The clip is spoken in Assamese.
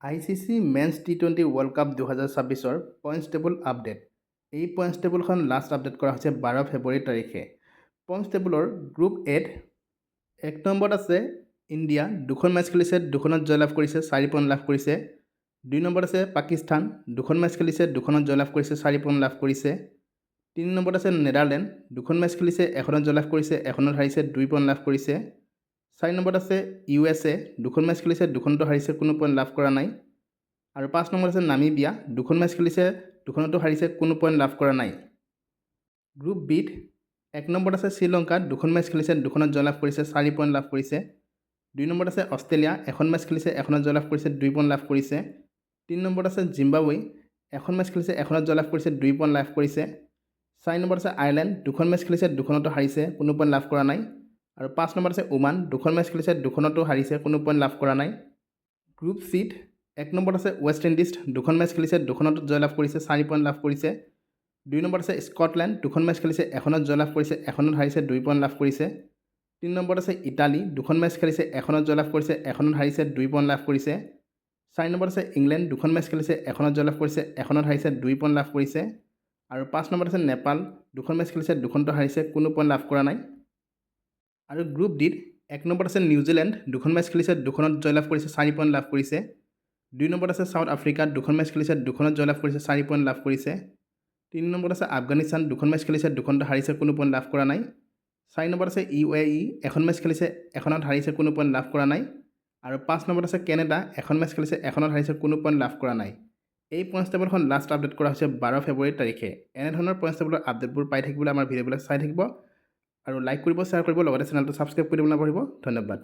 ICC men's T20 world cup 2026-ৰ পইণ্টছ টেবুল আপডেট। এই পইণ্টছ টেবুলখন লাষ্ট আপডেট কৰা হৈছে 12 ফেব্ৰুৱাৰী তাৰিখে। পইণ্টছ টেবুলৰ গ্ৰুপ এত 1 নম্বৰত আছে ইণ্ডিয়া, 2খন মেচ খেলিছে, 2খনত জয়লাভ কৰিছে, 4 পইণ্ট লাভ কৰিছে। 2 নম্বৰত আছে পাকিস্তান, 2খন মেচ খেলিছে, 2খনত জয়লাভ কৰিছে, 4 পইণ্ট লাভ কৰিছে। 3 নম্বৰত আছে নেদাৰলেণ্ড, 2খন মেচ খেলিছে, 1খনত জয়লাভ কৰিছে, 1খনত হাৰিছে, 2 পইণ্ট লাভ কৰিছে। 4 নম্বৰত আছে USA, 2খন মেচ খেলিছে, 2খনতো হাৰিছে, কোনো পইণ্ট লাভ কৰা নাই। আৰু 5 নম্বৰত আছে নামিবিয়া, 2খন মেচ খেলিছে, 2খনতো হাৰিছে, কোনো পইণ্ট লাভ কৰা নাই। গ্ৰুপ বিত 1 নম্বৰত আছে শ্ৰীলংকা, 2খন মেচ খেলিছে, 2খনত জয়লাভ কৰিছে, 4 পইণ্ট লাভ কৰিছে। 2 নম্বৰত আছে অষ্ট্ৰেলিয়া, 1খন মেচ খেলিছে, 1খনত জয়লাভ কৰিছে, 2 পইণ্ট লাভ কৰিছে। 3 নম্বৰত আছে জিম্বাবৱে, 1খন মেচ খেলিছে, 1খনত জয়লাভ কৰিছে, 2 পইণ্ট লাভ কৰিছে। 4 নম্বৰত আছে আয়াৰলেণ্ড, 2খন মেচ খেলিছে, 2খনতো হাৰিছে, কোনো পইণ্ট লাভ কৰা নাই। আৰু 5 নম্বৰত আছে ওমান, 2খন মেচ খেলিছে, 2খনতো হাৰিছে, কোনো পইণ্ট লাভ কৰা নাই। গ্ৰুপ চিত 1 নম্বৰত আছে ৱেষ্ট ইণ্ডিজ, 2খন মেচ খেলিছে, 2খনত জয়লাভ কৰিছে, 4 পইণ্ট লাভ কৰিছে। 2 নম্বৰত আছে স্কটলেণ্ড, 2খন মেচ খেলিছে, 1খনত জয়লাভ কৰিছে, 1খনত হাৰিছে, 2 পইণ্ট লাভ কৰিছে। 3 নম্বৰত আছে ইটালী, 2খন মেচ খেলিছে, 1খনত জয়লাভ কৰিছে, 1খনত হাৰিছে, 2 পইণ্ট লাভ কৰিছে। 4 নম্বৰত আছে ইংলেণ্ড, 2খন মেচ খেলিছে, 1খনত জয়লাভ কৰিছে, 1খনত হাৰিছে, 2 পইণ্ট লাভ কৰিছে। আৰু 5 নম্বৰত আছে নেপাল, 2খন মেচ খেলিছে, 2খনতো হাৰিছে, কোনো পইণ্ট লাভ কৰা নাই। আৰু গ্ৰুপ ডিত 1 নম্বৰত আছে নিউজিলেণ্ড, 2খন মেচ খেলিছে, 2খনত জয়লাভ কৰিছে, 4 পইণ্ট লাভ কৰিছে। 2 নম্বৰত আছে ছাউথ আফ্ৰিকা, 2খন মেচ খেলিছে, 2খনত জয়লাভ কৰিছে, 4 পইণ্ট লাভ কৰিছে। 3 নম্বৰত আছে আফগানিস্তান, 2খন মেচ খেলিছে, 2খনতো হাৰিছে, কোনো পইণ্ট লাভ কৰা নাই। 4 নম্বৰত আছে UAE, 1খন মেচ খেলিছে, 1খনত হাৰিছে, কোনো পইণ্ট লাভ কৰা নাই। আৰু 5 নম্বৰত আছে কেনেডা, 1খন মেচ খেলিছে, 1খনত হাৰিছে, কোনো পইণ্ট লাভ কৰা নাই। এই পইণ্টছ টেবুলখন লাষ্ট আপডেট কৰা হৈছে 12 ফেব্ৰুৱাৰী তাৰিখে। এনেধৰণৰ পইণ্টছ টেবুলৰ আপডেটবোৰ পাই থাকিবলৈ আমাৰ ভিডিঅ'বিলাক চাই থাকিব আৰু লাইক কৰিব, শ্বেয়াৰ কৰিব, লগতে চেনেলটো ছাবস্ক্ৰাইব কৰি দিব নাপাহৰিব। ধন্যবাদ।